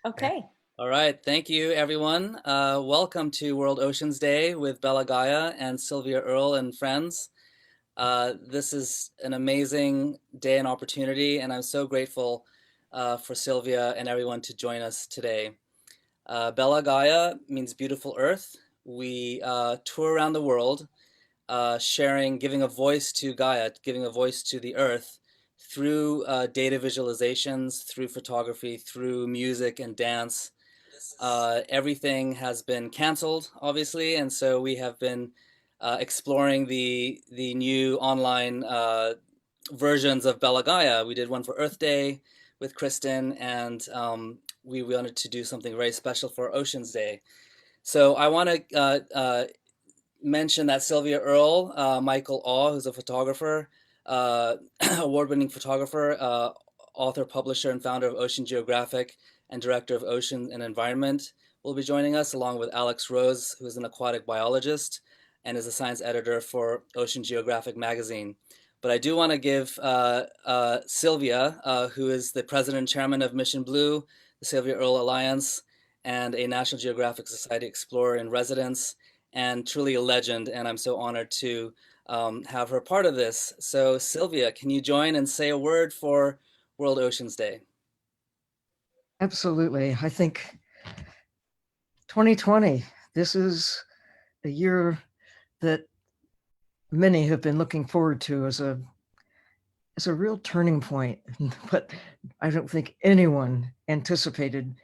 Okay. All right, thank you everyone. Welcome to World Oceans Day with Bella Gaia and Sylvia Earle and friends. This is an amazing day and opportunity, and I'm so grateful for Sylvia and everyone to join us today. Bella Gaia means beautiful earth. We tour around the world, sharing, giving a voice to Gaia, giving a voice to the earth through data visualizations, through photography, through music and dance. Everything has been canceled, obviously, and so we have been exploring the new online versions of Bella Gaia. We did one for Earth Day with Kristen, and we wanted to do something very special for Oceans Day. So I want to mention that Sylvia Earle, Michael Awe, who's a photographer, award-winning photographer, author, publisher, and founder of Ocean Geographic, and director of Ocean and Environment, will be joining us, along with Alex Rose, who is an aquatic biologist and is a science editor for Ocean Geographic magazine. But I do want to give Sylvia, who is the president and chairman of Mission Blue, the Sylvia Earle Alliance, and a National Geographic Society Explorer in residence, and truly a legend. And I'm so honored to have her part of this. So, Sylvia, can you join and say a word for World Oceans Day? Absolutely. I think 2020, this is a year that many have been looking forward to as a real turning point. But I don't think anyone anticipated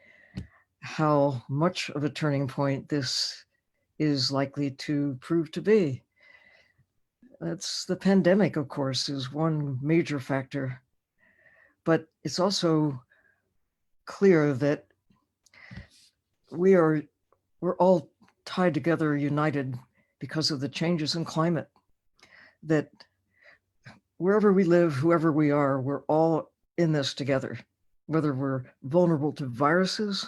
how much of a turning point this is likely to prove to be. That's the pandemic, of course, is one major factor, but it's also clear that we are we're all tied together, united because of the changes in climate. That wherever we live, whoever we are, we're all in this together. Whether we're vulnerable to viruses,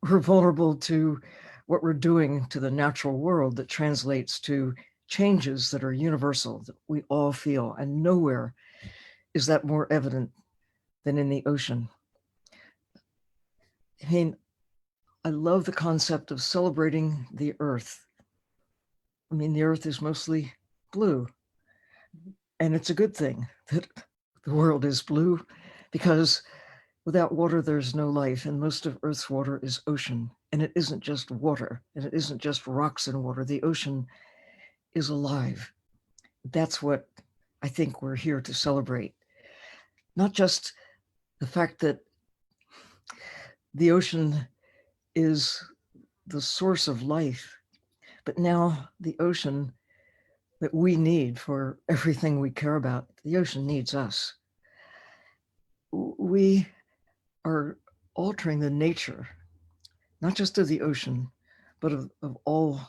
we're vulnerable to what we're doing to the natural world that translates to changes that are universal, that we all feel. And nowhere is that more evident than in the ocean. I mean, I love the concept of celebrating the earth. I mean, the earth is mostly blue, and it's a good thing that the world is blue because without water, there's no life, and most of Earth's water is ocean. And it isn't just water, and it isn't just rocks and water. The ocean is alive. That's what I think we're here to celebrate. Not just the fact that the ocean is the source of life, but now the ocean that we need for everything we care about, the ocean needs us. We are altering the nature, not just of the ocean, but of all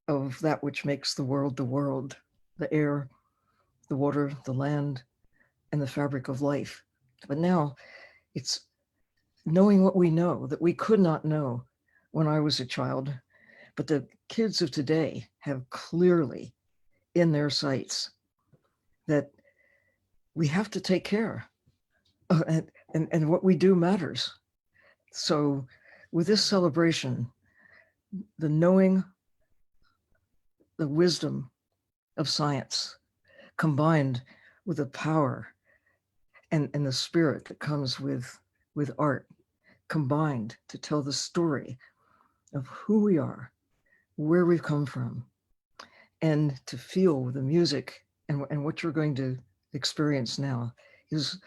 of that which makes the world, the air, the water, the land, and the fabric of life. But now it's knowing what we know that we could not know when I was a child, but the kids of today have clearly in their sights that we have to take care, and what we do matters. So with this celebration, the knowing, the wisdom of science combined with the power and the spirit that comes with art, combined to tell the story of who we are, where we've come from, and to feel the music and what you're going to experience now is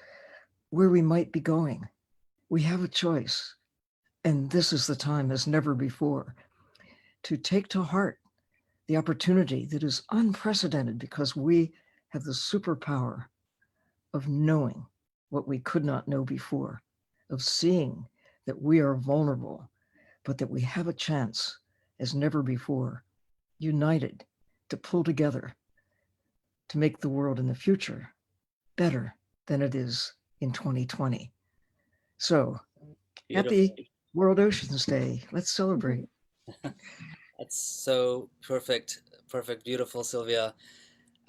where we might be going. We have a choice, and this is the time as never before to take to heart the opportunity that is unprecedented because we have the superpower of knowing what we could not know before, of seeing that we are vulnerable, but that we have a chance as never before, united to pull together to make the world in the future better than it is in 2020. So Beautiful. happy World Oceans Day. Let's celebrate. That's so perfect, perfect, beautiful, Sylvia.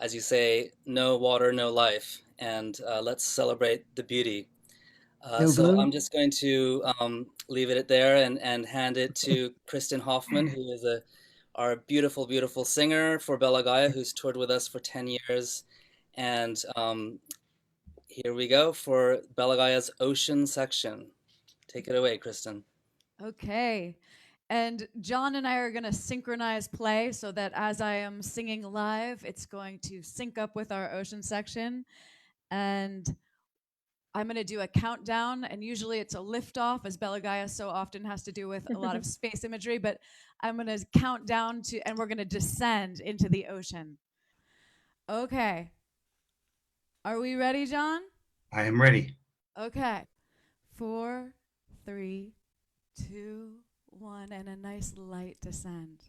As you say, no water, no life, and let's celebrate the beauty. No So glue? I'm just going to leave it there and hand it to Kristen Hoffman, who is our beautiful, beautiful singer for Bella Gaia, who's toured with us for 10 years. And here we go for Bella Gaia's Ocean section. Take it away, Kristen. Okay. And John and I are going to synchronize play so that as I am singing live, it's going to sync up with our ocean section. And I'm going to do a countdown, and usually it's a liftoff, as Bella Gaia so often has to do with a lot of space imagery. But I'm going to count down to, and we're going to descend into the ocean. Okay. Are we ready, John? I am ready. Okay. 4, 3, 2, 1, and a nice light descend.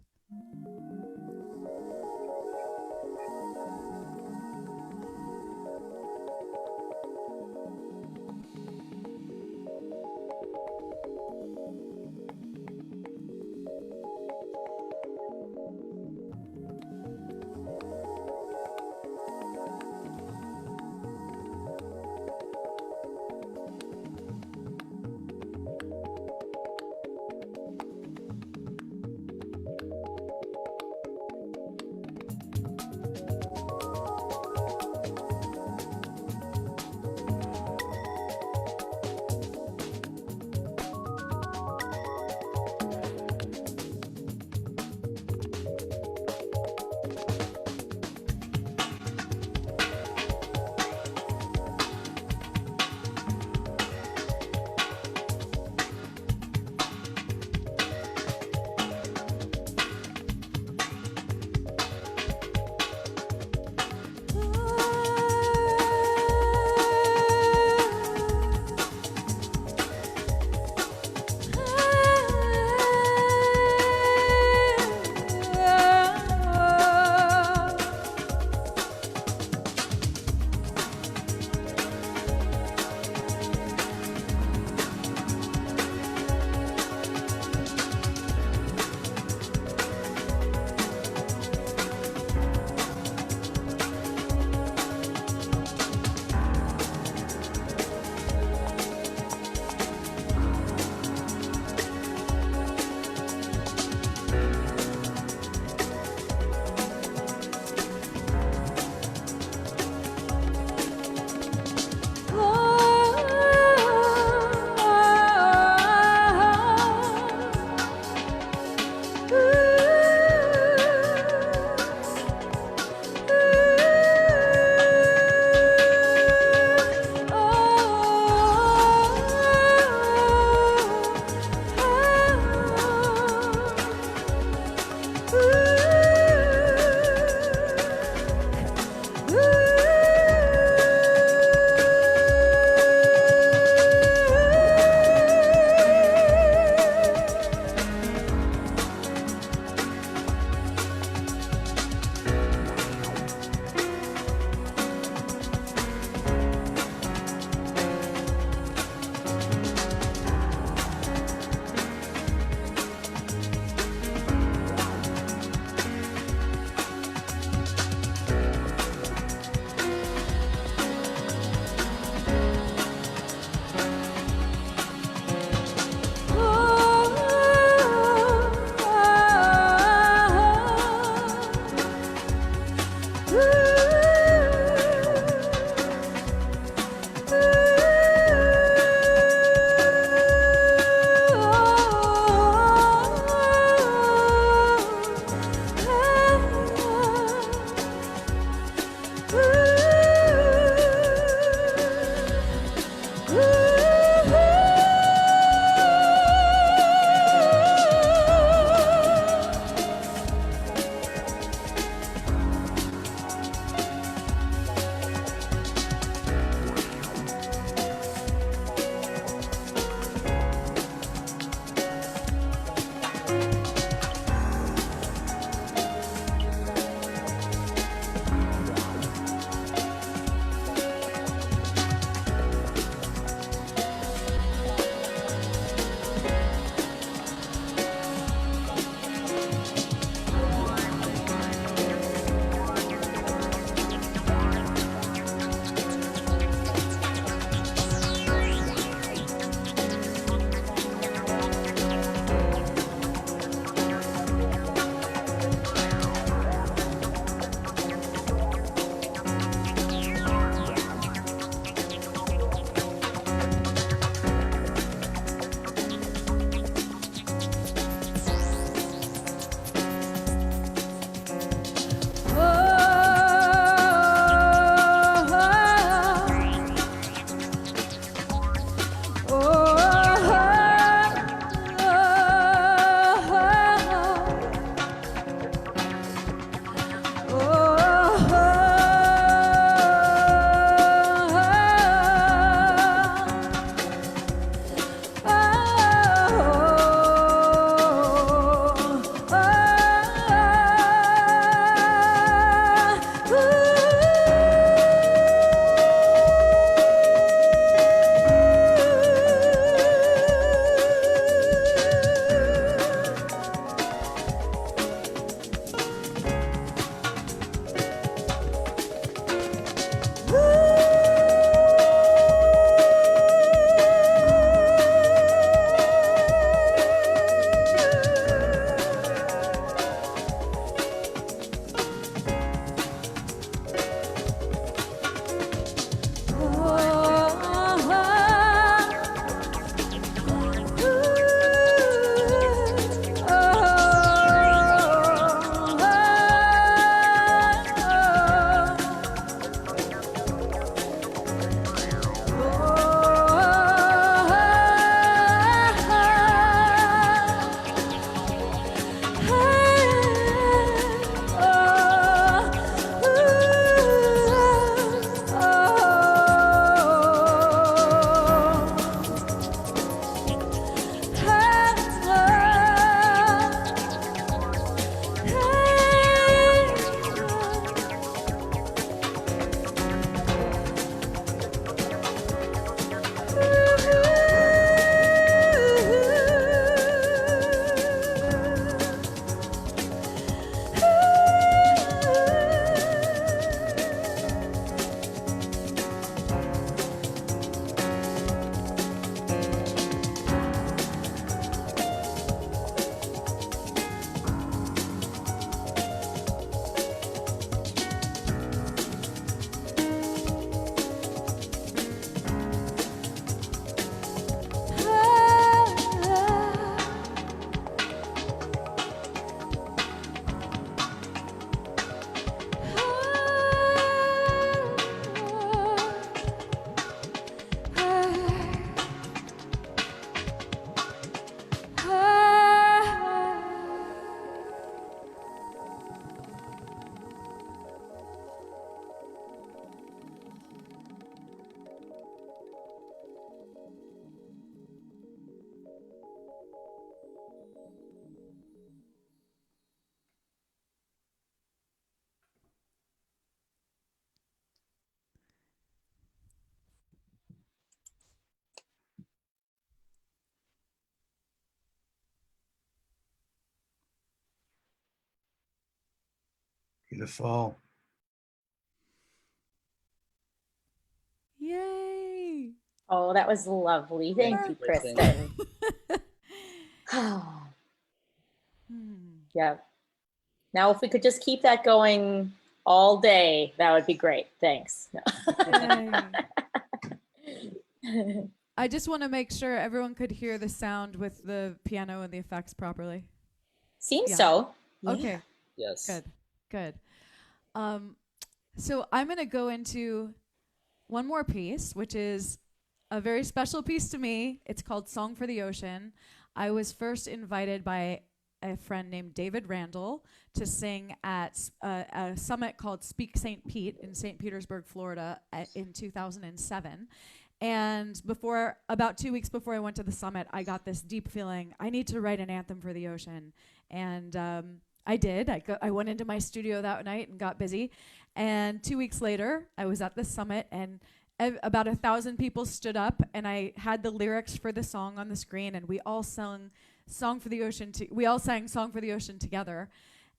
Beautiful. Yay! Oh, that was lovely. Thank you, Kristen. Yeah. Now, if we could just keep that going all day, that would be great. Thanks. I just want to make sure everyone could hear the sound with the piano and the effects properly. Seems so. Okay. Yes. Good. So I'm going to go into one more piece, which is a very special piece to me. It's called Song for the Ocean. I was first invited by a friend named David Randall to sing at a summit called Speak St. Pete in St. Petersburg, Florida in 2007. And about 2 weeks before I went to the summit, I got this deep feeling, I need to write an anthem for the ocean. And I did. I went into my studio that night and got busy. And 2 weeks later, I was at the summit, and about 1,000 people stood up, and I had the lyrics for the song on the screen, and we all sang Song for the Ocean together.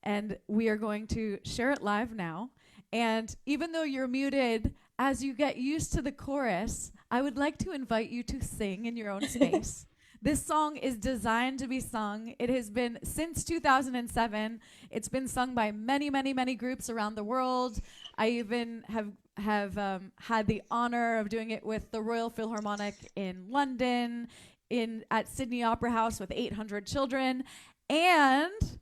And we are going to share it live now. And even though you're muted, as you get used to the chorus, I would like to invite you to sing in your own space. This song is designed to be sung. It has been since 2007. It's been sung by many, many, many groups around the world. I even have had the honor of doing it with the Royal Philharmonic in London, at Sydney Opera House with 800 children, and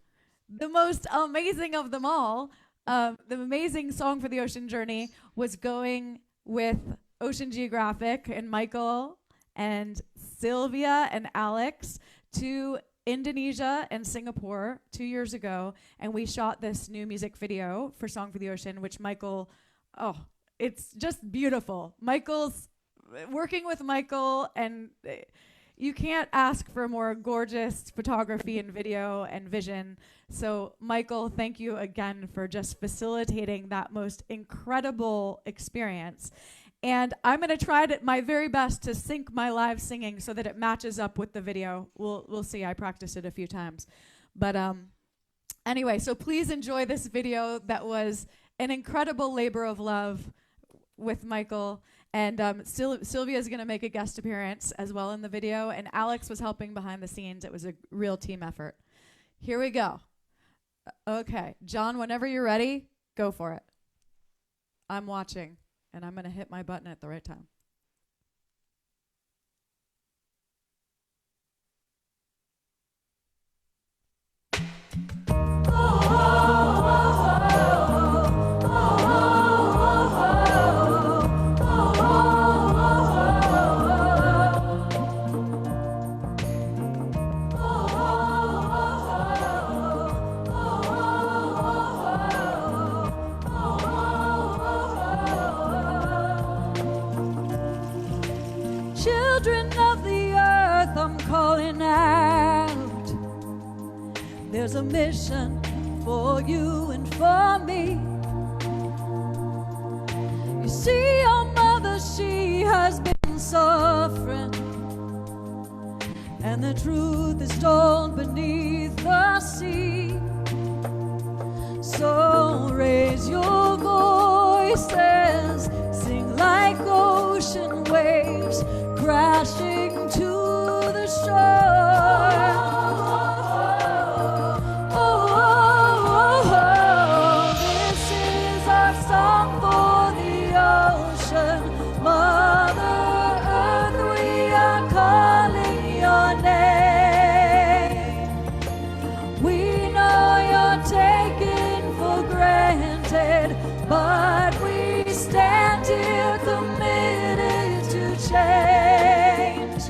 the most amazing of them all, the amazing Song for the Ocean Journey, was going with Ocean Geographic and Michael and Sylvia and Alex to Indonesia and Singapore 2 years ago, and we shot this new music video for Song for the Ocean, which Michael, it's just beautiful. Working with Michael, and you can't ask for more gorgeous photography and video and vision. So Michael, thank you again for just facilitating that most incredible experience. And I'm going to try my very best to sync my live singing so that it matches up with the video. We'll see. I practiced it a few times. But anyway, so please enjoy this video that was an incredible labor of love with Michael. And Sylvia is going to make a guest appearance as well in the video. And Alex was helping behind the scenes. It was a real team effort. Here we go. Okay. John, whenever you're ready, go for it. I'm watching. And I'm going to hit my button at the right time. Children of the earth, I'm calling out. There's a mission for you and for me. You see, your mother, she has been suffering, and the truth is told beneath the sea. So raise your voices, sing like ocean waves crashing to the shore. This is our song for the ocean. Mother Earth, we are calling your name. We know you're taken for granted, but we stand here committed to change.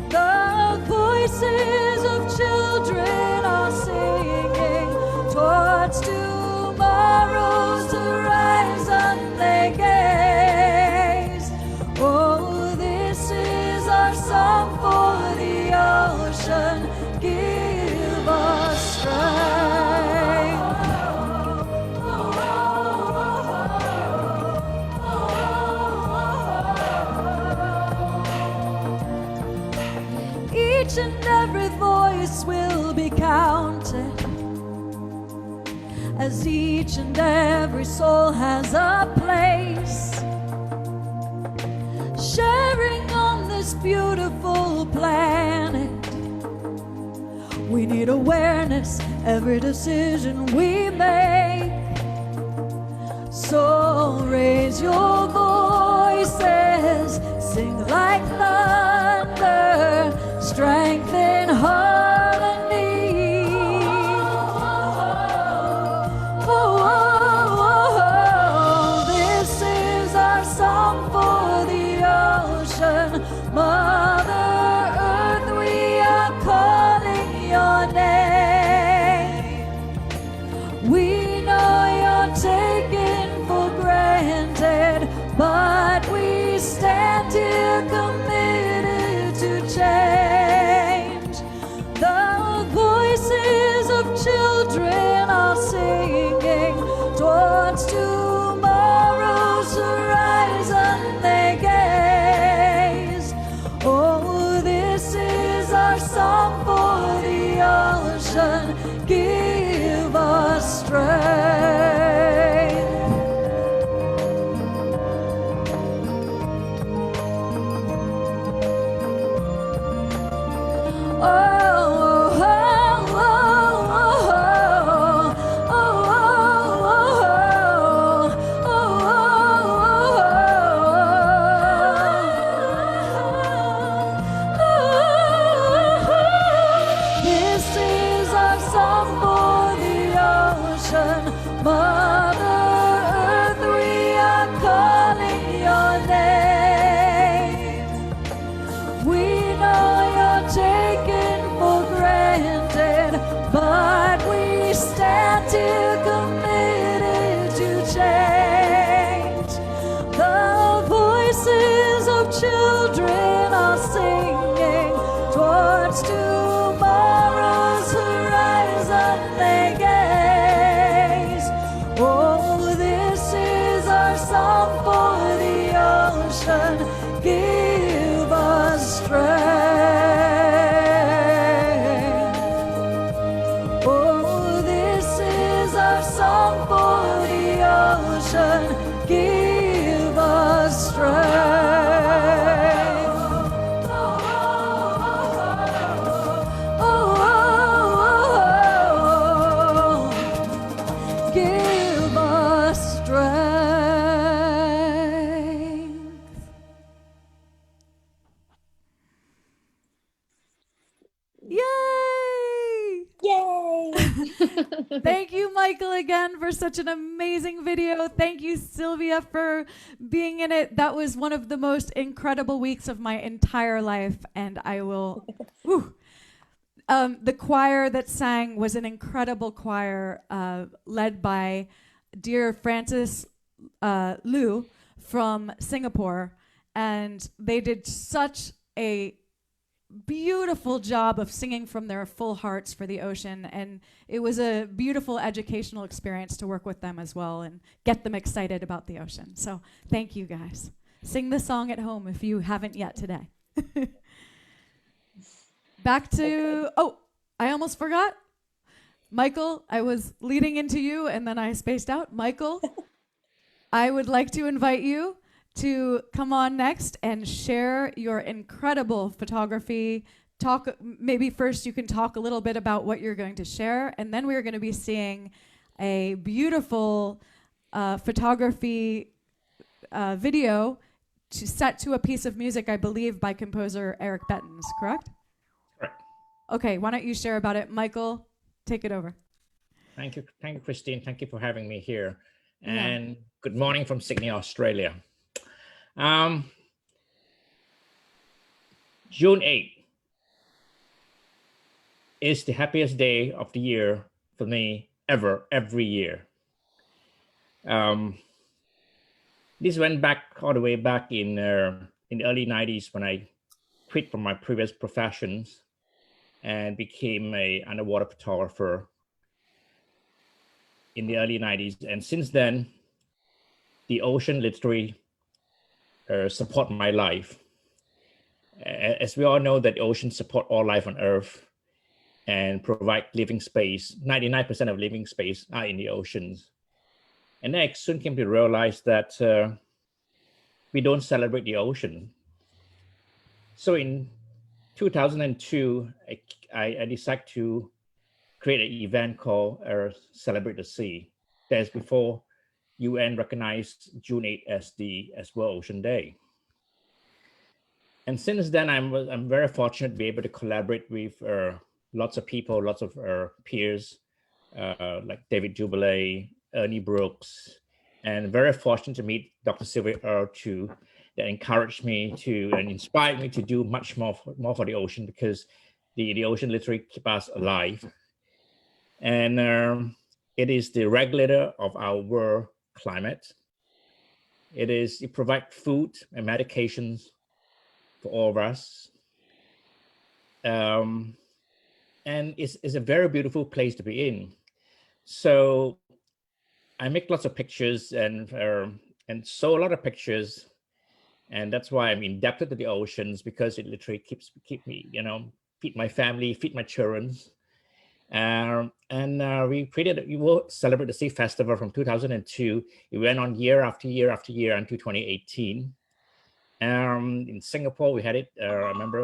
The voices of children are singing towards tomorrow's horizon they gaze. Oh, this is our song for the ocean. Give us strength. Each and every voice will be counted as each and every soul has a place, sharing on this beautiful planet. We need awareness every decision we make. So raise your voices, sing like thunder, strengthen harmony. This is our song for the ocean. Mother Earth, we are calling your name. We know you're taken for granted, but we stand here committed to change. The voices of children are singing towards tomorrow's horizon they gaze. Oh, this is our song for the ocean. Give us strength. This is our song for the ocean. Mother Earth, we are calling your name. We know you're taken for granted, but we stand here committed to change. The voices of children are singing towards tomorrow's horizon they gaze. Oh, this is our song for the ocean. Give us strength. Oh, this is our song for the ocean. Give us strength. Give us strength. Yay! Yay! Thank you, Michael, again for such an amazing video. Thank you, Sylvia, for being in it. That was one of the most incredible weeks of my entire life, and I will. Whew. The choir that sang was an incredible choir led by dear Francis Liu from Singapore, and they did such a beautiful job of singing from their full hearts for the ocean, and it was a beautiful educational experience to work with them as well and get them excited about the ocean. So thank you guys. Sing the song at home if you haven't yet today. Back to, oh, I almost forgot. Michael, I was leading into you and then I spaced out. Michael, I would like to invite you to come on next and share your incredible photography. Maybe first you can talk a little bit about what you're going to share, and then we're going to be seeing a beautiful photography video set to a piece of music, I believe, by composer Eric Bettens, correct? Correct. Okay, why don't you share about it? Michael, take it over. Thank you, Christine. Thank you for having me here. And good morning from Sydney, Australia. June 8th is the happiest day of the year for me ever, every year. This went back all the way back in the early 90s when I quit from my previous professions and became an underwater photographer in the early 90s. And since then, the ocean literally support my life. As we all know that the oceans support all life on Earth. and provide living space. 99% of living space are in the oceans. And then I soon came to realize that we don't celebrate the ocean. So in 2002, I decided to create an event called Celebrate the Sea. That's before UN recognized June 8 as World Ocean Day. And since then, I'm very fortunate to be able to collaborate with lots of people, lots of peers, like David Jubilee, Ernie Brooks, and very fortunate to meet Dr. Sylvia Earle too, that encouraged me to and inspired me to do much more for the ocean, because the ocean literally keeps us alive. And it is the regulator of our world climate. It provides food and medications for all of us. And it's a very beautiful place to be in. So I make lots of pictures and so a lot of pictures, and that's why I'm indebted to the oceans, because it literally keep me, feed my family, feed my children. We will celebrate the Sea Festival from 2002. It went on year after year after year until 2018. In Singapore, we had it. I remember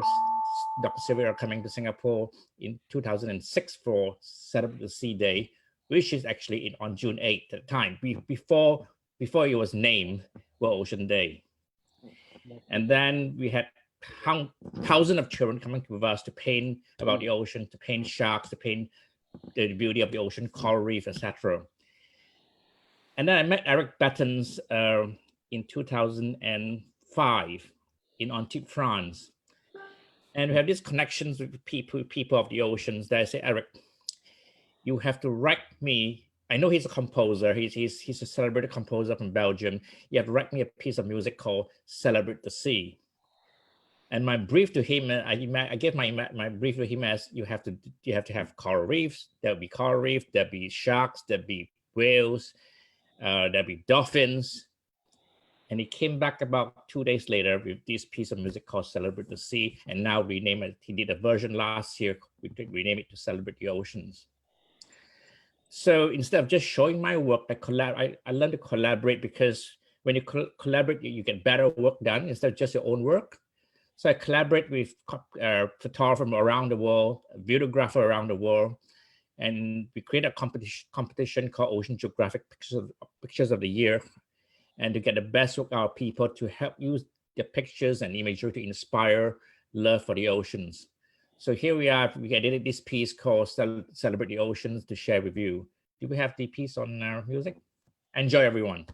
Dr. Sylvia coming to Singapore in 2006 for Celebrate the Sea Day, which is actually on June 8th at the time, before it was named World Ocean Day. And then we had thousands of children coming with us to paint about the ocean, to paint sharks, to paint the beauty of the ocean, coral reef, etc. And then I met Eric Bettens in 2005 in Antibes, France. And we have these connections with people of the oceans that I say, Eric, you have to write me. I know he's a composer. He's a celebrated composer from Belgium. You have to write me a piece of music called Celebrate the Sea. And my brief to him, I gave my brief to him as you have to have coral reefs. There'll be coral reef. There'll be sharks. There'll be whales. There'll be dolphins. And he came back about 2 days later with this piece of music called Celebrate the Sea. And now rename it. He did a version last year. We rename it to Celebrate the Oceans. So instead of just showing my work, I learned to collaborate, because when you collaborate, you get better work done instead of just your own work. So I collaborate with photographers from around the world, videographer around the world, and we create a competition called Ocean Geographic Pictures of the Year, and to get the best of our people to help use the pictures and imagery to inspire love for the oceans. So here we are. We edited this piece called Celebrate the Oceans to share with you. Do we have the piece on our music? Enjoy, everyone.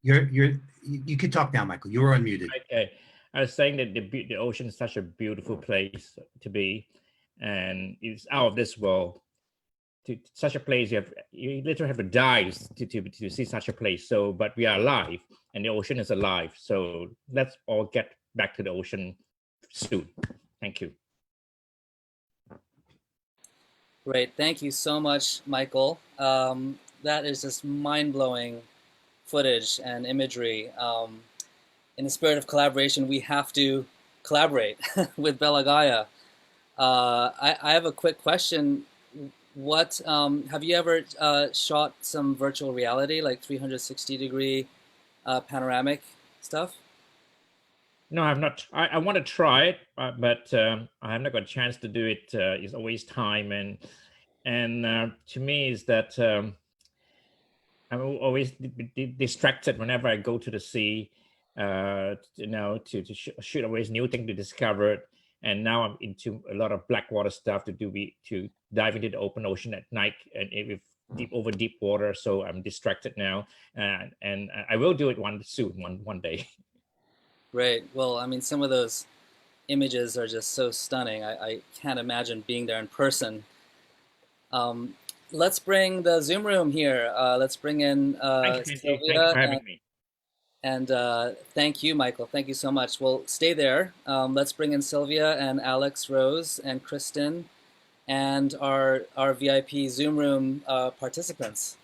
You can talk now, Michael. You were unmuted. Okay, I was saying that the ocean is such a beautiful place to be, and it's out of this world. To such a place, you literally have to die to see such a place. So, but we are alive, and the ocean is alive. So let's all get back to the ocean soon. Thank you. Great. Thank you so much, Michael. That is just mind-blowing footage and imagery. In the spirit of collaboration, we have to collaborate with Bella GAIA. I have a quick question. What have you ever shot some virtual reality, like 360-degree panoramic stuff? No, I've not. I want to try it, but I have not got a chance to do it. It's always time, and to me is that I'm always distracted whenever I go to the sea. To shoot always new thing to discover. And now I'm into a lot of black water stuff to dive into the open ocean at night and with deep water. So I'm distracted now, and I will do it one day. Great. Well, I mean, some of those images are just so stunning. I can't imagine being there in person. Let's bring the Zoom room here. Let's bring in Thank you Sylvia. for having me. And thank you, Michael. Thank you so much. Well, stay there. Let's bring in Sylvia and Alex, Rose, and Kristen, and our VIP Zoom room participants.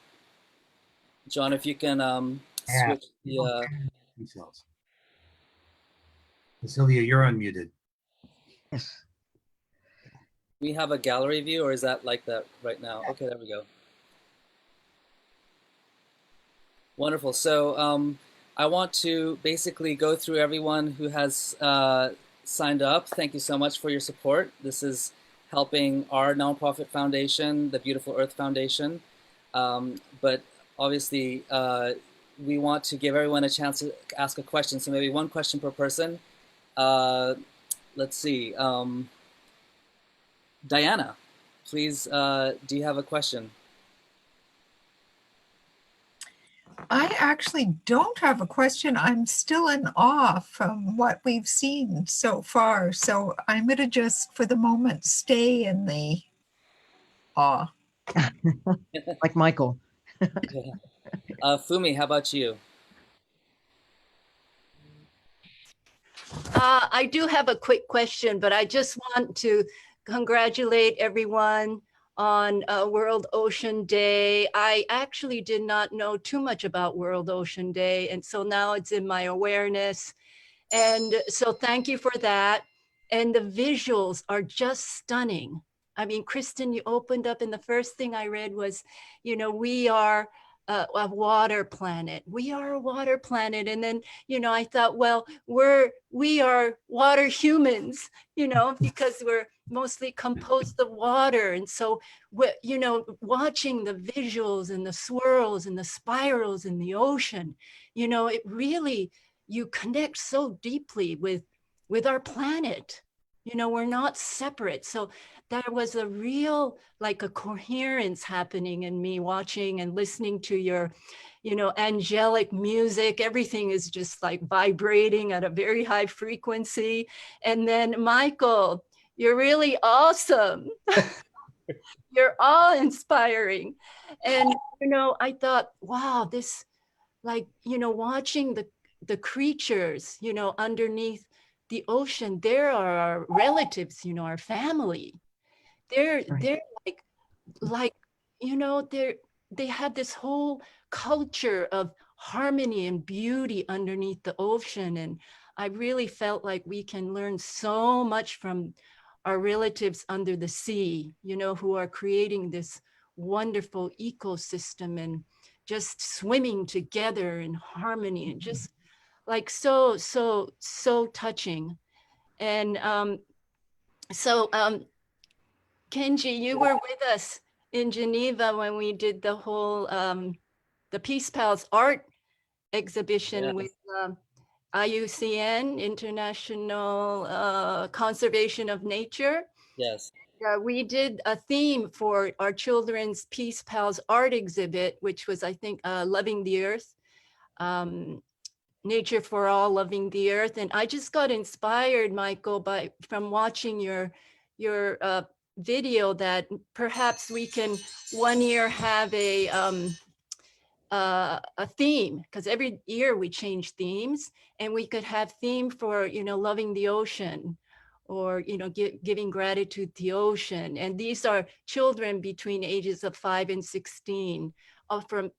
John, if you can switch the... Sylvia, you're unmuted. Yes. We have a gallery view, or is that like that right now? Okay, there we go. Wonderful. So I want to basically go through everyone who has signed up. Thank you so much for your support. This is helping our nonprofit foundation, the Beautiful Earth Foundation. But obviously, we want to give everyone a chance to ask a question. So maybe one question per person. Let's see. Diana, please, do you have a question? I actually don't have a question. I'm still in awe from what we've seen so far. So I'm going to just, for the moment, stay in the awe. Like Michael. Fumi, how about you? I do have a quick question, but I just want to congratulate everyone on World Ocean Day. I actually did not know too much about World Ocean Day, and so now it's in my awareness. And so thank you for that. And the visuals are just stunning. I mean, Kristen, you opened up and the first thing I read was, you know, we are a water planet. We are a water planet. And then, you know, I thought, well, we are water humans, you know, because we're mostly composed of water. And so, you know, watching the visuals and the swirls and the spirals in the ocean, you know, it really, you connect so deeply with our planet. You know, we're not separate. So there was a real, like a coherence happening in me watching and listening to your, you know, angelic music. Everything is just like vibrating at a very high frequency. And then Michael, you're really awesome. You're awe-inspiring. And, you know, I thought, wow, this, like, you know, watching the creatures, you know, underneath the ocean, there are our relatives, you know, our family. They're like, you know, they have this whole culture of harmony and beauty underneath the ocean. And I really felt like we can learn so much from our relatives under the sea, you know, who are creating this wonderful ecosystem and just swimming together in harmony and just like so touching. And Kenji, you were with us in Geneva when we did the whole the Peace Pals art exhibition with IUCN, International Conservation of Nature. Yes. We did a theme for our children's Peace Pals art exhibit, which was, I think, Loving the Earth. Nature for All, Loving the Earth. And I just got inspired, Michael, from watching your video that perhaps we can one year have a theme, because every year we change themes, and we could have theme for, loving the ocean, or, giving gratitude to the ocean. And these are children between ages of 5 and 16 from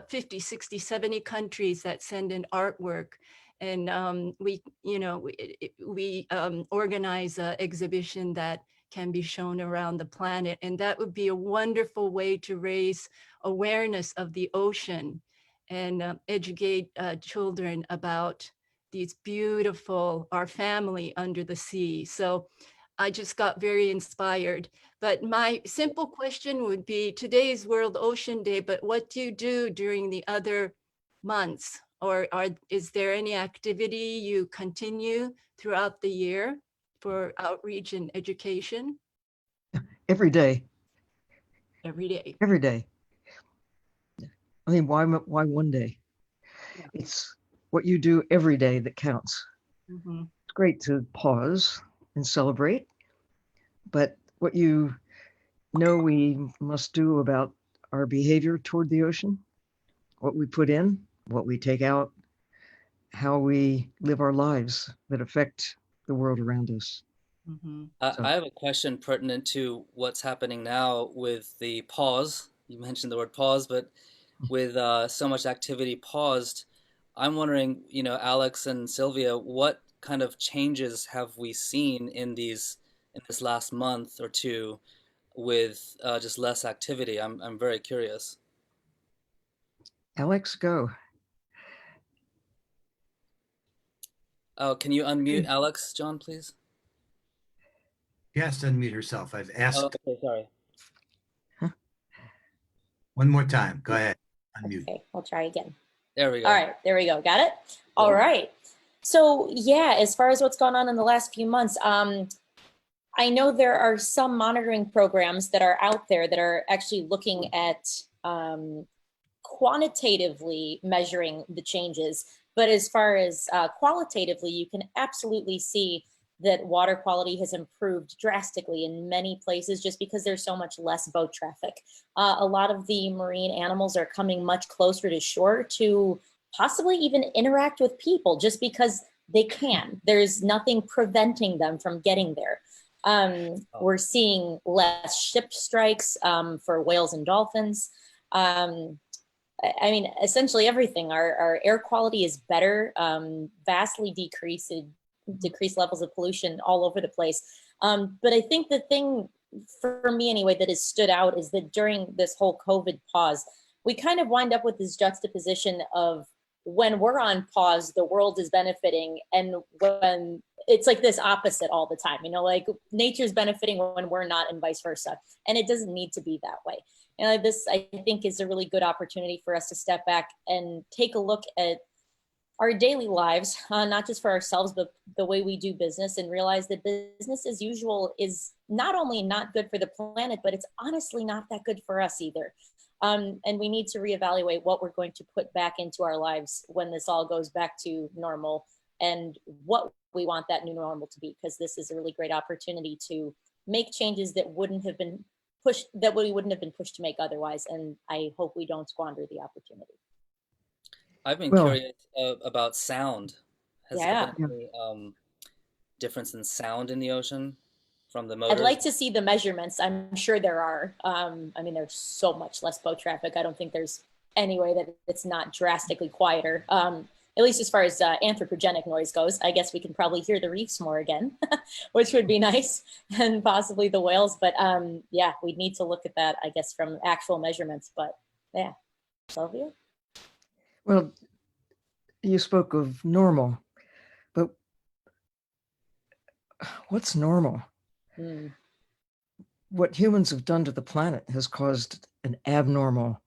50, 60, 70 countries that send in artwork. And we organize an exhibition that can be shown around the planet. And that would be a wonderful way to raise awareness of the ocean and educate children about these beautiful, our family under the sea. So I just got very inspired. But my simple question would be, today's World Ocean Day, but what do you do during the other months? Or is there any activity you continue throughout the year for outreach and education? Every day. Every day. Every day. I mean, why one day? Yeah. It's what you do every day that counts. Mm-hmm. It's great to pause and celebrate, but what you know we must do about our behavior toward the ocean, what we put in, what we take out, how we live our lives that affect the world around us. Mm-hmm. I have a question pertinent to what's happening now with the pause. You mentioned the word pause, but with so much activity paused, I'm wondering, Alex and Sylvia, what kind of changes have we seen in this last month or two with just less activity? I'm very curious. Alex, go. Oh, can you unmute Alex, John, please? She has to unmute herself. I've asked Oh, okay, sorry. one more time. Go ahead. Unmute. Okay, I'll try again. There we go. All right, there we go. Got it? All right. So yeah, as far as what's gone on in the last few months, I know there are some monitoring programs that are out there that are actually looking at quantitatively measuring the changes. But as far as qualitatively, you can absolutely see that water quality has improved drastically in many places just because there's so much less boat traffic. A lot of the marine animals are coming much closer to shore to possibly even interact with people just because they can. There's nothing preventing them from getting there. We're seeing less ship strikes for whales and dolphins. I mean, essentially everything. Our air quality is better, vastly decreased levels of pollution all over the place. But I think the thing for me anyway that has stood out is that during this whole COVID pause, we kind of wind up with this juxtaposition of when we're on pause, the world is benefiting, and when it's like this opposite all the time, like nature's benefiting when we're not, and vice versa. And it doesn't need to be that way. And this, I think, is a really good opportunity for us to step back and take a look at our daily lives, not just for ourselves, but the way we do business, and realize that business as usual is not only not good for the planet, but it's honestly not that good for us either. And we need to reevaluate what we're going to put back into our lives when this all goes back to normal, and what we want that new normal to be, because this is a really great opportunity to make changes that wouldn't have been pushed, that we wouldn't have been pushed to make otherwise. And I hope we don't squander the opportunity. I've been curious about sound. Has there been any difference in sound in the ocean from the motors? I'd like to see the measurements. I'm sure there are. I mean, there's so much less boat traffic. I don't think there's any way that it's not drastically quieter. At least as far as anthropogenic noise goes. I guess we can probably hear the reefs more again, which would be nice, and possibly the whales. But yeah, we'd need to look at that, I guess, from actual measurements. But yeah, Sylvia? Well, you spoke of normal, but what's normal? What humans have done to the planet has caused an abnormal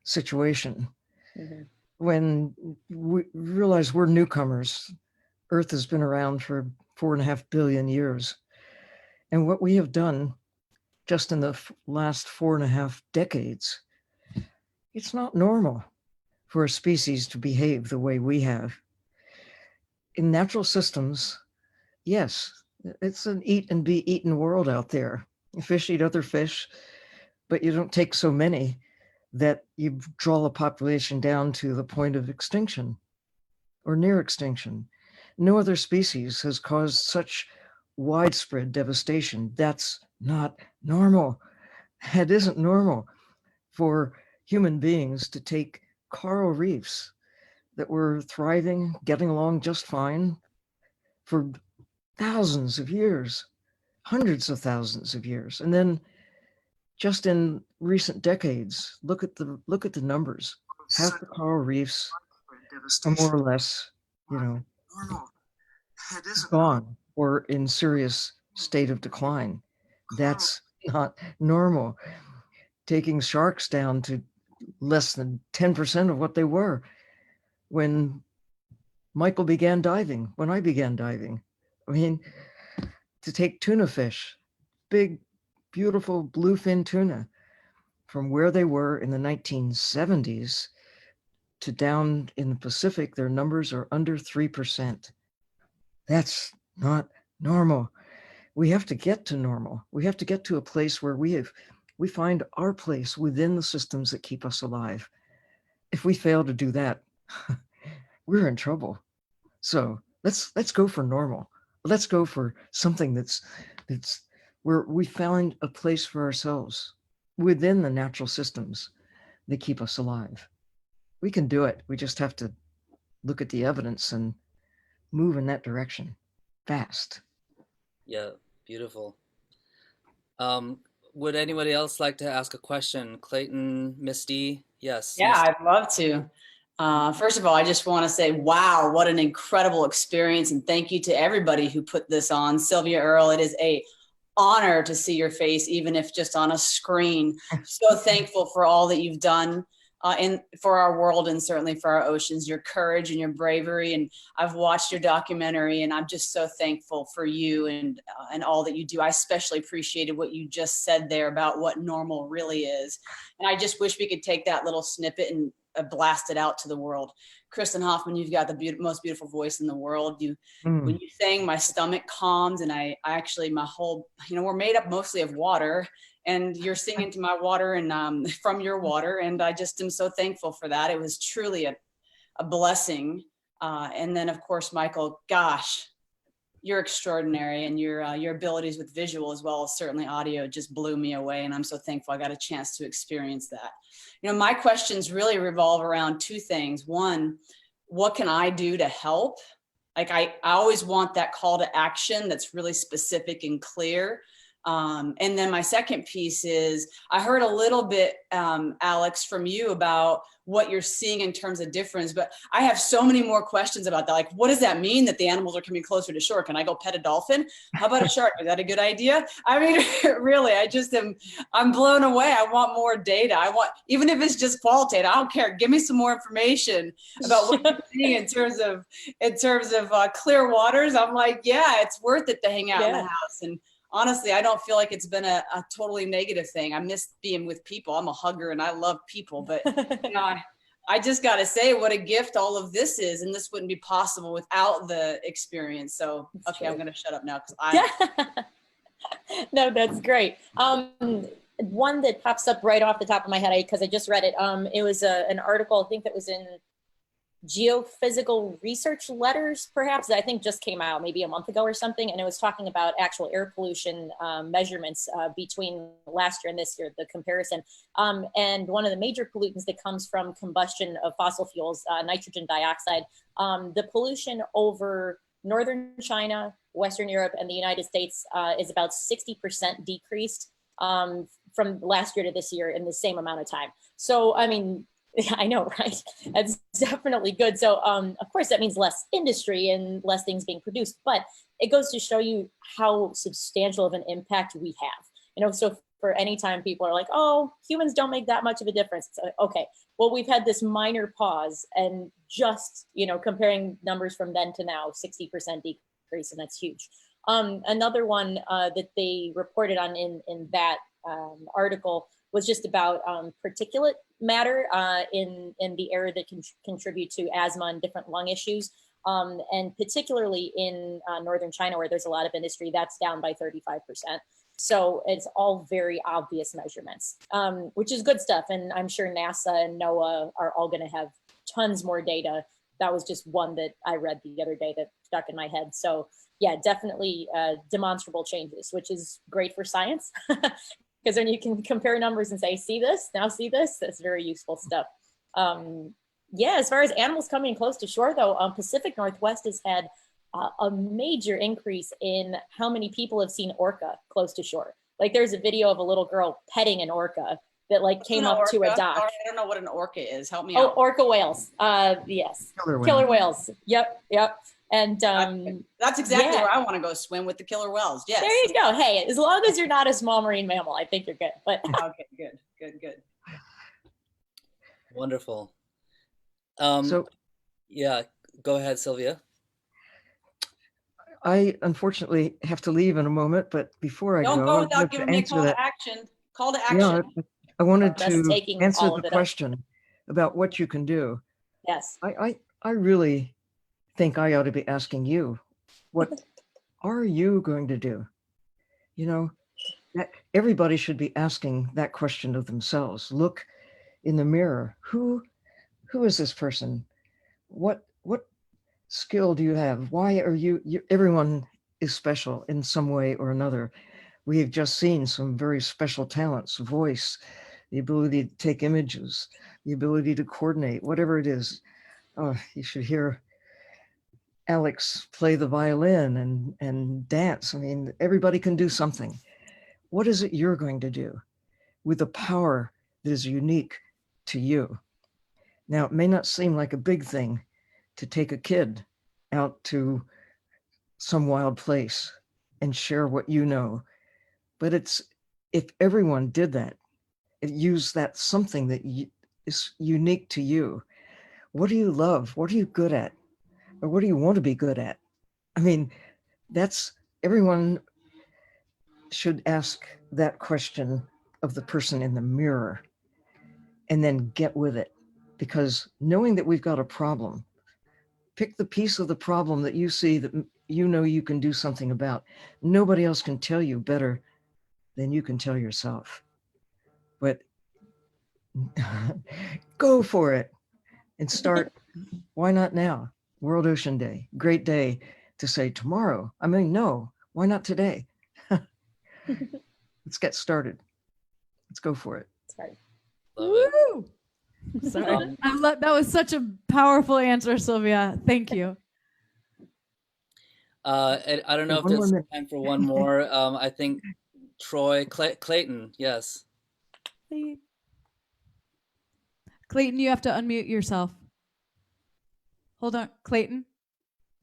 situation. Mm-hmm. When we realize we're newcomers, Earth has been around for 4.5 billion years. And what we have done just in the last 4.5 decades, it's not normal for a species to behave the way we have. In natural systems, yes, it's an eat and be eaten world out there. Fish eat other fish, but you don't take so many that you draw a population down to the point of extinction or near extinction. No other species has caused such widespread devastation. That's not normal. It isn't normal for human beings to take coral reefs that were thriving, getting along just fine for thousands of years, hundreds of thousands of years. And then just in recent decades, look at the numbers. Half the coral reefs are more or less, gone or in serious state of decline. That's not normal. Taking sharks down to less than 10% of what they were when Michael began diving, when I began diving. I mean, to take tuna fish, big, beautiful bluefin tuna, from where they were in the 1970s to down in the Pacific, their numbers are under 3%. That's not normal. We have to get to normal. We have to get to a place where we find our place within the systems that keep us alive. If we fail to do that, we're in trouble. So let's go for normal. Let's go for something that's where we found a place for ourselves within the natural systems that keep us alive. We can do it. We just have to look at the evidence and move in that direction fast. Yeah, beautiful. Would anybody else like to ask a question? Clayton, Misty? Yes. Yeah, Misty. I'd love to. First of all, I just want to say, wow, what an incredible experience. And thank you to everybody who put this on. Sylvia, Earle, it is an honor to see your face, even if just on a screen. So thankful for all that you've done for our world and certainly for our oceans, your courage and your bravery. And I've watched your documentary and I'm just so thankful for you and all that you do. I especially appreciated what you just said there about what normal really is. And I just wish we could take that little snippet and blast it out to the world. Kristen Hoffman, you've got the most beautiful voice in the world. When you sang, my stomach calmed, and I actually, my whole, we're made up mostly of water, and you're singing to my water and from your water, and I just am so thankful for that. It was truly a blessing. And then of course, Michael, gosh, you're extraordinary, and your abilities with visual as well as certainly audio just blew me away. And I'm so thankful I got a chance to experience that. My questions really revolve around two things. One, what can I do to help? Like I always want that call to action that's really specific and clear. And then my second piece is, I heard a little bit, Alex, from you about what you're seeing in terms of difference, but I have so many more questions about that. Like, what does that mean that the animals are coming closer to shore? Can I go pet a dolphin? How about a shark? Is that a good idea? I mean, really, I'm blown away. I want more data. Even if it's just qualitative, I don't care. Give me some more information about what you're seeing in terms of clear waters. I'm like, yeah, it's worth it to hang out in the house. And honestly, I don't feel like it's been a totally negative thing. I miss being with people. I'm a hugger and I love people, but I just got to say what a gift all of this is. And this wouldn't be possible without the experience. So, okay, I'm going to shut up now. No, that's great. One that pops up right off the top of my head, because I just read it. It was an article, I think that was in Geophysical Research Letters, perhaps, that I think just came out maybe a month ago or something. And it was talking about actual air pollution measurements between last year and this year, the comparison. And one of the major pollutants that comes from combustion of fossil fuels, nitrogen dioxide, the pollution over northern China, Western Europe, and the United States is about 60% decreased from last year to this year in the same amount of time. So, I mean, I know, right? That's definitely good. So, of course, that means less industry and less things being produced, but it goes to show you how substantial of an impact we have. So for any time people are like, oh, humans don't make that much of a difference. It's like, okay, well, we've had this minor pause and just, comparing numbers from then to now, 60% decrease, and that's huge. Another one that they reported on in that article was just about particulate matter in the air that can contribute to asthma and different lung issues. And particularly in northern China, where there's a lot of industry, that's down by 35%. So it's all very obvious measurements, which is good stuff. And I'm sure NASA and NOAA are all going to have tons more data. That was just one that I read the other day that stuck in my head. So yeah, definitely demonstrable changes, which is great for science. Because then you can compare numbers and say, see this, now see this. That's very useful stuff. Yeah, as far as animals coming close to shore, though, Pacific Northwest has had a major increase in how many people have seen orca close to shore. Like there's a video of a little girl petting an orca that like came up to a dock. I don't know what an orca is. Help me Oh, out. orca whales. Yes. Killer whales. Yep. And that's exactly where I want to go swim with the killer whales. Yes. There you go. Hey, as long as you're not a small marine mammal, I think you're good. But okay, good. Wonderful. So yeah, go ahead, Sylvia. I unfortunately have to leave in a moment, but before I don't go without giving me a call to action. Call to action. Yeah, I wanted to answer the up. question about what you can do. Yes. I really think I ought to be asking you, what are you going to do? You know, that everybody should be asking that question of themselves. Look in the mirror. Who is this person? What skill do you have? Why are you everyone is special in some way or another. We have just seen some very special talents, voice, the ability to take images, the ability to coordinate, whatever it is. Oh, you should hear Alex play the violin and dance. I mean, everybody can do something. What is it you're going to do with the power that is unique to you? Now, it may not seem like a big thing to take a kid out to some wild place and share what you know, but if everyone did that, use that something that is unique to you. What do you love? What are you good at? Or what do you want to be good at? I mean, everyone should ask that question of the person in the mirror and then get with it. Because knowing that we've got a problem, pick the piece of the problem that you see that you know you can do something about. Nobody else can tell you better than you can tell yourself. But go for it and start. Why not now? World Ocean Day, great day to say tomorrow. I mean, no, why not today? Let's get started. Let's go for it. Sorry. Woo! Sorry. That was such a powerful answer, Sylvia. Thank you. I don't know if there's time for one more. I think Troy Clayton. Yes. Clayton, you have to unmute yourself. Hold on, Clayton.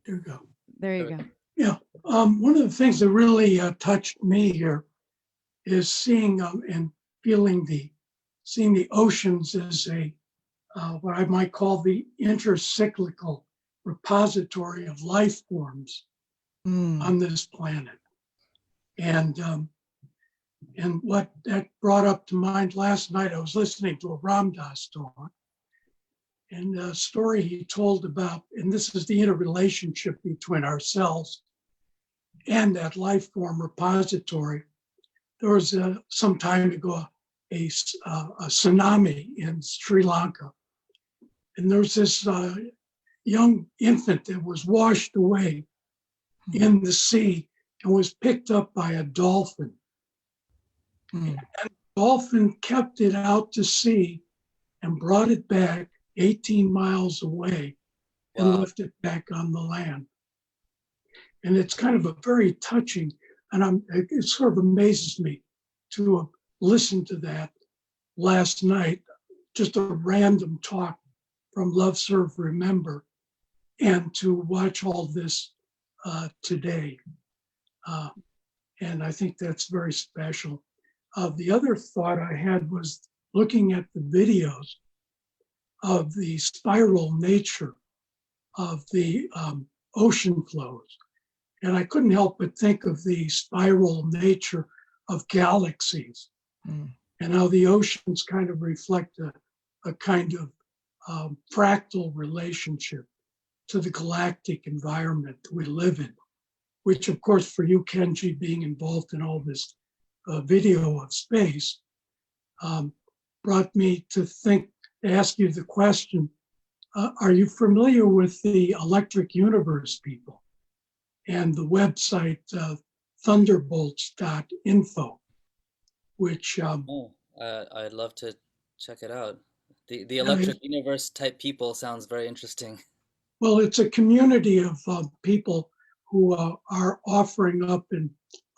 There you go. There you go. Yeah. One of the things that really touched me here is seeing and feeling seeing the oceans as what I might call the intercyclical repository of life forms on this planet. And what that brought up to mind last night, I was listening to a Ram Dass talk, and a story he told about, and this is the interrelationship between ourselves and that life form repository. There was some time ago a tsunami in Sri Lanka, and there was this young infant that was washed away in the sea and was picked up by a dolphin. And the dolphin kept it out to sea and brought it back 18 miles away and left it back on the land. And it's kind of a very touching, and it sort of amazes me to listen to that last night, just a random talk from Love, Serve, Remember, and to watch all this today. And I think that's very special. The other thought I had was looking at the videos of the spiral nature of the ocean flows. And I couldn't help but think of the spiral nature of galaxies. and how the oceans kind of reflect a kind of fractal relationship to the galactic environment that we live in, which of course for you, Kenji, being involved in all this video of space, brought me to ask you the question, are you familiar with the Electric Universe people and the website thunderbolts.info, which I'd love to check it out. The Electric Universe type people sounds very interesting. Well, it's a community of people who are offering up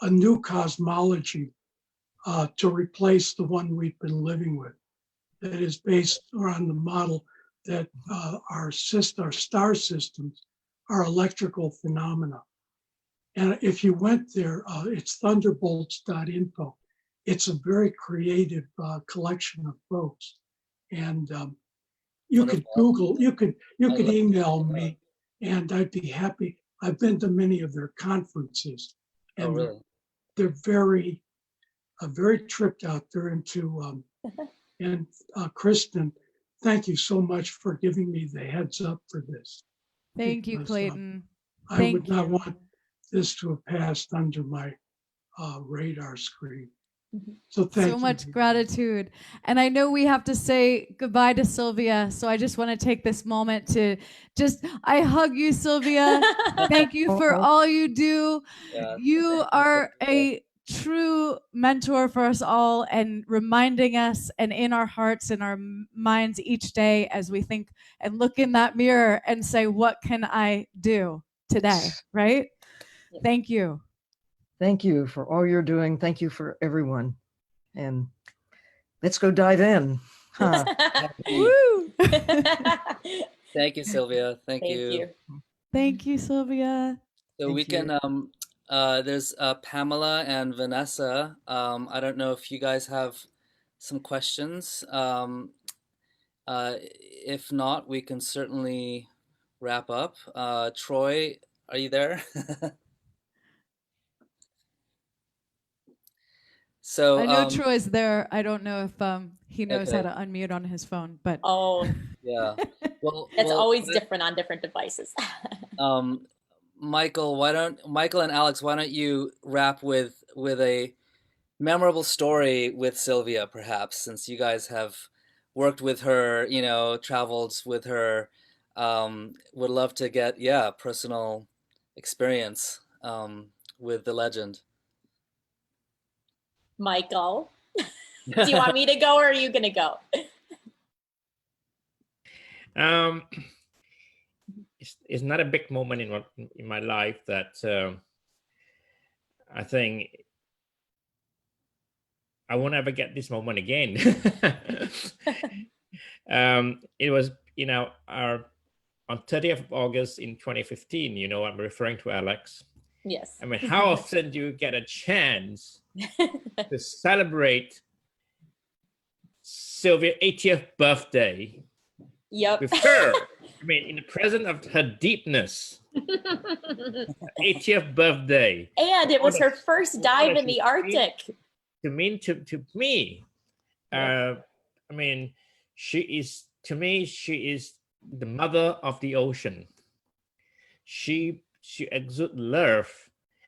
a new cosmology to replace the one we've been living with, that is based on the model that our star systems are electrical phenomena. And if you went there, it's thunderbolts.info. It's a very creative collection of folks. And you could Google, you could email me, and I'd be happy. I've been to many of their conferences, and really? they're very tripped out. They're into, and Kristen, thank you so much for giving me the heads up for this. Thank you, because, Clayton. I would not want this to have passed under my radar screen. So thank you. So much gratitude. And I know we have to say goodbye to Sylvia. So I just want to take this moment to I hug you, Sylvia. Thank you for all you do. Yeah, you are a true mentor for us all, and reminding us and in our hearts and our minds each day as we think and look in that mirror and say, what can I do today? Right? Thank you. Thank you for all you're doing. Thank you for everyone. And let's go dive in. Huh. Woo! Thank you, Sylvia. Thank you. Thank you, Sylvia. So Thank we can, there's Pamela and Vanessa. I don't know if you guys have some questions. If not, we can certainly wrap up. Troy, are you there? So I know Troy's there. I don't know if he knows how okay. to unmute on his phone, but yeah. Well, It's always different on different devices. Michael and Alex, why don't you wrap with a memorable story with Sylvia, perhaps, since you guys have worked with her, traveled with her. Would love to get personal experience with the legend. Michael, do you want me to go or are you going to go? It's not a big moment in my life that I think I won't ever get this moment again. It was, on 30th of August in 2015, I'm referring to Alex. Yes. I mean, how often do you get a chance to celebrate Sylvia's 80th birthday with her? I mean, in the presence of her deepness. 80th birthday. And it was her first dive in the Arctic. To me, I mean, she is the mother of the ocean. She exudes love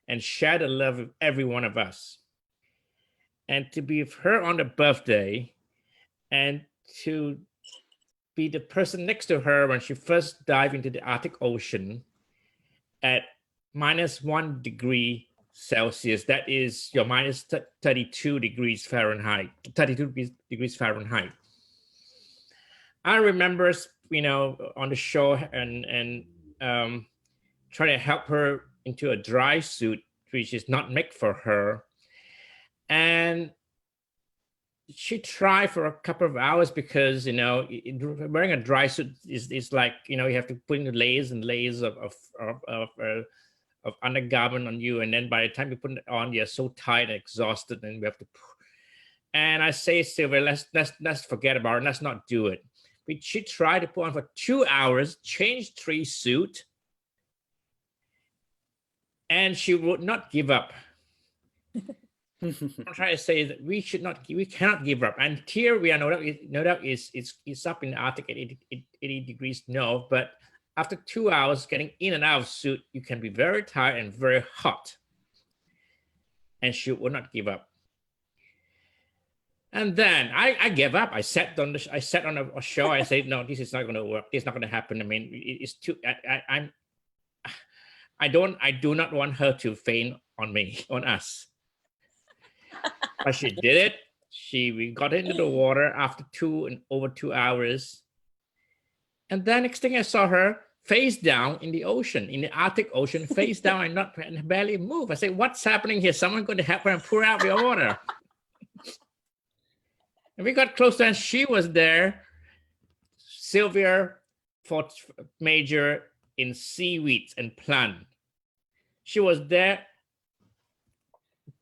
and shared the love with every one of us. And to be with her on the birthday and to be the person next to her when she first dived into the Arctic Ocean at -1 degree Celsius, that is your minus 32 degrees Fahrenheit, 32 degrees Fahrenheit. I remember, on the show and trying to help her into a dry suit, which is not made for her. And she tried for a couple of hours because, wearing a dry suit is like, you have to put in layers and layers of undergarment on you. And then by the time you put it on, you're so tired and exhausted, and we have to. And I say, Sylvia, let's forget about it. Let's not do it. But she tried to put on for 2 hours, change 3 suit, and she would not give up. I'm trying to say that we cannot give up. And here we are, no doubt it's up in the Arctic at 80 degrees north, but after 2 hours getting in and out of suit, you can be very tired and very hot. And she would not give up. And then I gave up. I sat on a show. I said, no, this is not going to work. This is not going to happen. I mean, it's too. I do not want her to faint on me, on us. But she did it. We got into the water after over 2 hours. And then next thing I saw her face down in the ocean, in the Arctic Ocean, face down and barely move. I said, what's happening here? Someone going to help her and pour out the water. And we got closer and she was there. Sylvia, fourth major in seaweeds and plant. She was there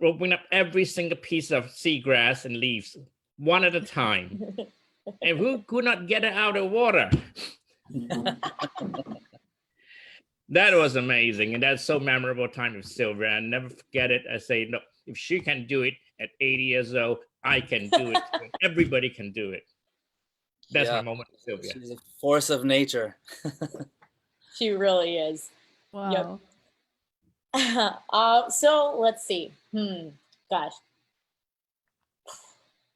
opening up every single piece of seagrass and leaves, one at a time. And who could not get her out of water? That was amazing. And that's so memorable time with Sylvia. I never forget it. I say, no, if she can do it at 80 years old, I can do it. Everybody can do it. That's my moment with Sylvia. She's a force of nature. She really is. Wow. Yep. So let's see. Gosh.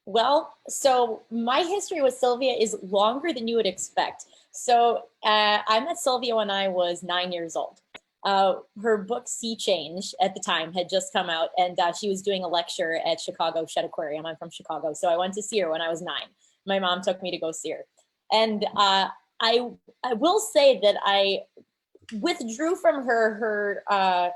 Well, so my history with Sylvia is longer than you would expect. So I met Sylvia when I was 9 years old. Her book Sea Change at the time had just come out, and she was doing a lecture at Chicago Shedd Aquarium. I'm from Chicago, so I went to see her when I was 9. My mom took me to go see her. And I will say that I withdrew from her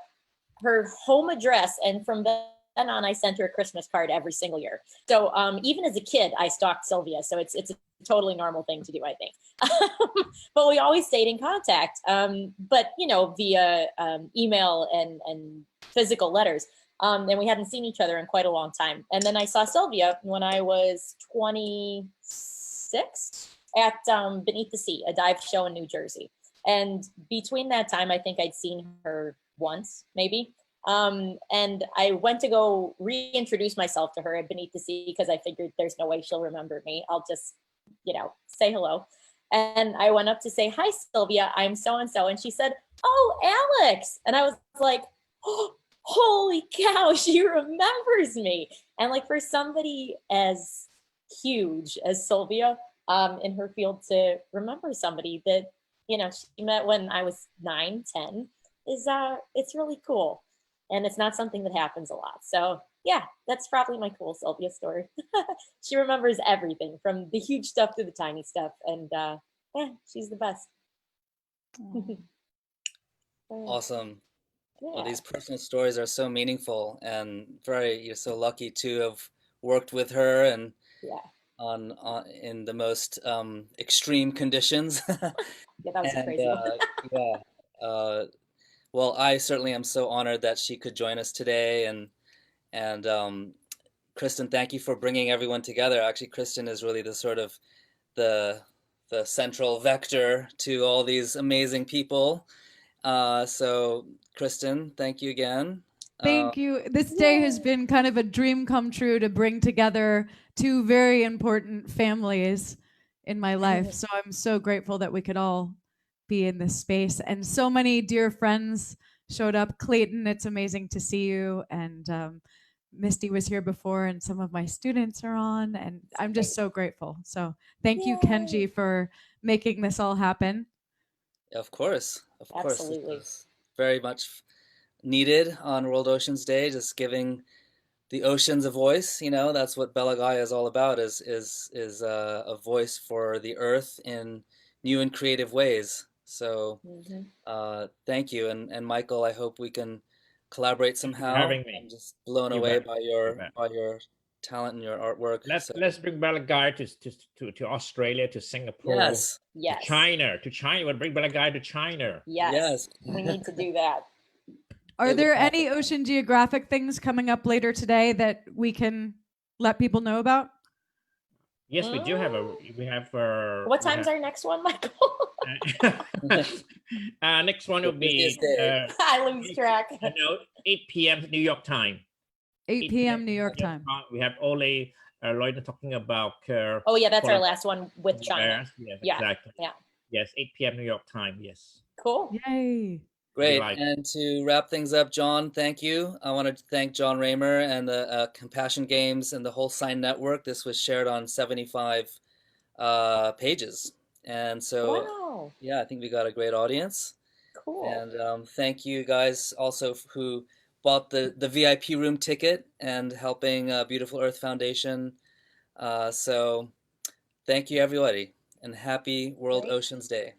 home address, and from then on, I sent her a Christmas card every single year. So even as a kid, I stalked Sylvia. So it's a totally normal thing to do, I think. But we always stayed in contact, but via email and physical letters. And we hadn't seen each other in quite a long time. And then I saw Sylvia when I was 26 at Beneath the Sea, a dive show in New Jersey. And between that time, I think I'd seen her once, maybe. And I went to go reintroduce myself to her at Beneath the Sea because I figured there's no way she'll remember me. I'll just, say hello. And I went up to say, hi, Sylvia, I'm so-and-so. And she said, oh, Alex. And I was like, oh, holy cow, she remembers me. And like for somebody as huge as Sylvia in her field to remember somebody that, she met when I was 9, 10 is, it's really cool. And it's not something that happens a lot. So yeah, that's probably my cool Sylvia story. She remembers everything from the huge stuff to the tiny stuff. And yeah, she's the best. Awesome. Yeah. Well, these personal stories are so meaningful, and you're so lucky to have worked with her and on in the most extreme conditions. Yeah, that was crazy. Well, I certainly am so honored that she could join us today, and Kristen, thank you for bringing everyone together. Actually, Kristen is really the sort of the central vector to all these amazing people. So, Kristen, thank you again. Thank you. This day has been kind of a dream come true to bring together two very important families in my life. So I'm so grateful that we could all be in this space. And so many dear friends showed up. Clayton, it's amazing to see you. And Misty was here before, and some of my students are on. And I'm just so grateful. So thank you, Kenji, for making this all happen. Of course. Absolutely. It's very much needed on World Oceans Day, just giving the oceans a voice. That's what Bella Gaia is all about, is a voice for the earth in new and creative ways. So thank you. And Michael, I hope we can collaborate somehow. Having me. I'm just blown away by your talent and your artwork. Let's bring Bella Gaia to Australia, to Singapore, yes, to China. We'll bring Bella Gaia to China. Yes, we need to do that. Are there any ocean geographic things coming up later today that we can let people know about? Yes, we do have what time's our next one, Michael? Next one will be I lose track. 8 p.m. New York time. 8 p.m. New York time. We have Ole Lloyd talking about. Oh yeah, that's our last one with China. Yes, Yeah. exactly. Yeah. Yes, 8 p.m. New York time. Yes. Cool. Yay. Great. Like. And to wrap things up, John, thank you. I want to thank John Raymer and the Compassion Games and the whole Sign Network. This was shared on 75 pages. And so, wow. Yeah, I think we got a great audience. Cool. And thank you guys also who bought the VIP room ticket and helping Beautiful Earth Foundation. So thank you, everybody, and happy World Great. Oceans Day.